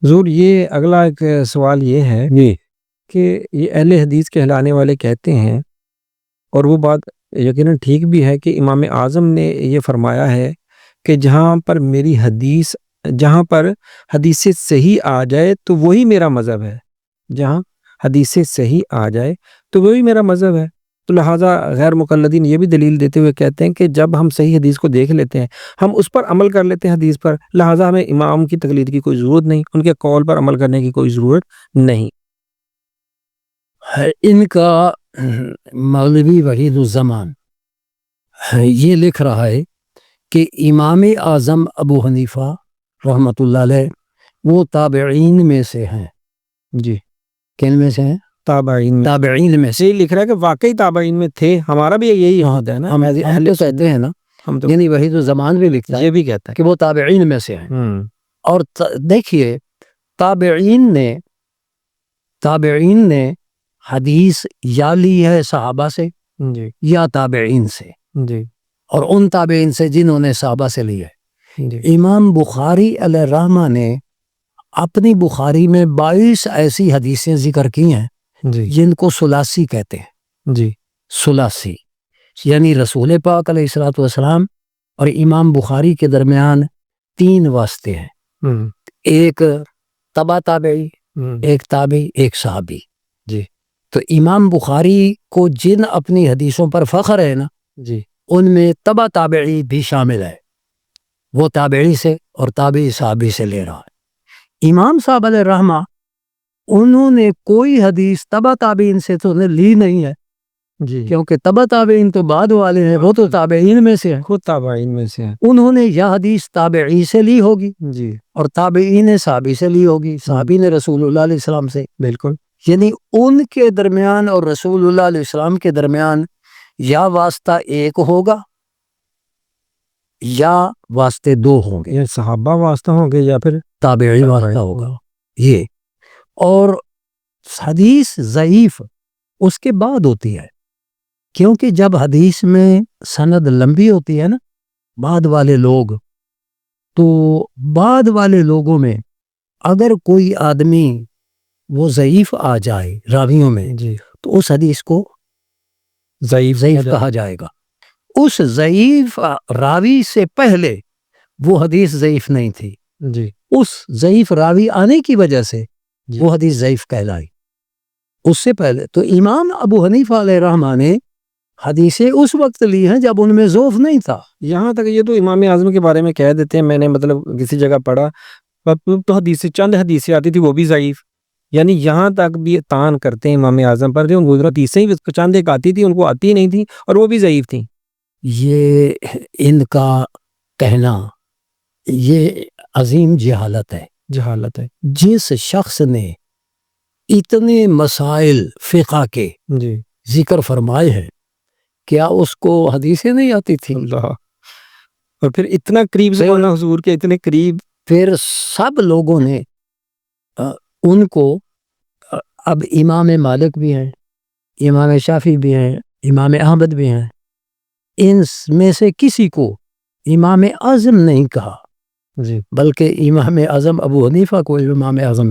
حضور یہ اگلا ایک سوال یہ ہے جی کہ یہ اہل حدیث کہلانے والے کہتے ہیں، اور وہ بات یقیناً ٹھیک بھی ہے، کہ امام اعظم نے یہ فرمایا ہے کہ جہاں پر حدیث صحیح آ جائے تو وہی میرا مذہب ہے، جہاں حدیث صحیح آ جائے تو وہی میرا مذہب ہے۔ تو لہٰذا غیر مقلدین یہ بھی دلیل دیتے ہوئے کہتے ہیں کہ جب ہم صحیح حدیث کو دیکھ لیتے ہیں، ہم اس پر عمل کر لیتے ہیں حدیث پر، لہٰذا ہمیں امام کی تقلید کی کوئی ضرورت نہیں، ان کے قول پر عمل کرنے کی کوئی ضرورت نہیں۔ ان کا مولوی وحید الزمان یہ لکھ رہا ہے کہ امام اعظم ابو حنیفہ رحمۃ اللہ علیہ وہ تابعین میں سے ہیں۔ جی، کن میں سے ہیں؟ تابعین میں سے۔ یہ لکھ رہا ہے کہ واقعی تابعین میں تھے، ہمارا بھی یہی عہد ہے نا، ہم تو کہتے ہیں نا، ہم تو یعنی وحید الزمان بھی لکھتا ہے یہ بھی کہتا ہے کہ وہ تابعین میں سے ہیں۔ اور دیکھیے تابعین نے حدیث یا لی ہے صحابہ سے جی یا تابعین سے، جی اور ان تابعین سے جنہوں نے صحابہ سے لی ہے۔ جی امام بخاری علیہ الرحمہ نے اپنی بخاری میں 22 ایسی حدیثیں ذکر کی ہیں جی جن کو ثلاثی کہتے ہیں۔ جی ثلاثی یعنی رسول پاک علیہ الصلوۃ والسلام اور امام بخاری کے درمیان 3 واسطے ہیں، ایک تبع تابعی، ایک تابعی، ایک صحابی۔ جی تو امام بخاری کو جن اپنی حدیثوں پر فخر ہے نا، جی ان میں تبع تابعی بھی شامل ہے، وہ تابعی سے اور تابعی صحابی سے لے رہا ہے۔ امام صاحب علیہ الرحمہ انہوں نے کوئی حدیث تبع تابعین سے تو لی نہیں ہے، جی کیونکہ تبع تابعین تو بعد والے ہیں، وہ تو تابعین میں سے ہیں، خود تابعین میں سے ہیں۔ انہوں نے یہ حدیث تابعی سے لی ہوگی، جی اور تابعین نے صحابی سے لی ہوگی، صحابی نے رسول اللہ علیہ السلام سے۔ بالکل، یعنی ان کے درمیان اور رسول اللہ علیہ السلام کے درمیان یا واسطہ ایک ہوگا یا واسطے 2 ہوں گے، یہ صحابہ واسطہ ہوں گے یا پھر تابعی واسطہ ہوگا یہ۔ اور حدیث ضعیف اس کے بعد ہوتی ہے، کیونکہ جب حدیث میں سند لمبی ہوتی ہے نا، بعد والے لوگ، تو بعد والے لوگوں میں اگر کوئی آدمی وہ ضعیف آ جائے راویوں میں، جی تو اس حدیث کو ضعیف کہا جائے گا۔ اس ضعیف راوی سے پہلے وہ حدیث ضعیف نہیں تھی، جی اس ضعیف راوی آنے کی وجہ سے جی وہ حدیث ضعیف کہلائی۔ اس سے پہلے تو امام ابو حنیفہ علیہ الرحمہ نے حدیثیں اس وقت لی ہیں جب ان میں ضعف نہیں تھا۔ یہاں تک یہ تو امام اعظم کے بارے میں کہہ دیتے ہیں، میں نے مطلب کسی جگہ پڑھا تو چند حدیثیں آتی تھی وہ بھی ضعیف، یعنی یہاں تک بھی تان کرتے ہیں امام اعظم پر، جو حدیثیں چند ایک آتی تھی ان کو آتی نہیں تھی اور وہ بھی ضعیف تھیں۔ یہ ان کا کہنا یہ عظیم جہالت ہے۔ جس شخص نے اتنے مسائل فقہ کے جی ذکر فرمائے ہیں، کیا اس کو حدیثیں نہیں آتی تھی؟ اللہ، اور پھر اتنا قریب سے ہونا حضور کے اتنے قریب، پھر سب لوگوں نے ان کو، اب امام مالک بھی ہیں، امام شافعی بھی ہیں، امام احمد بھی ہیں، ان میں سے کسی کو امام اعظم نہیں کہا، جی بلکہ امام اعظم ابو حنیفہ کو امام اعظم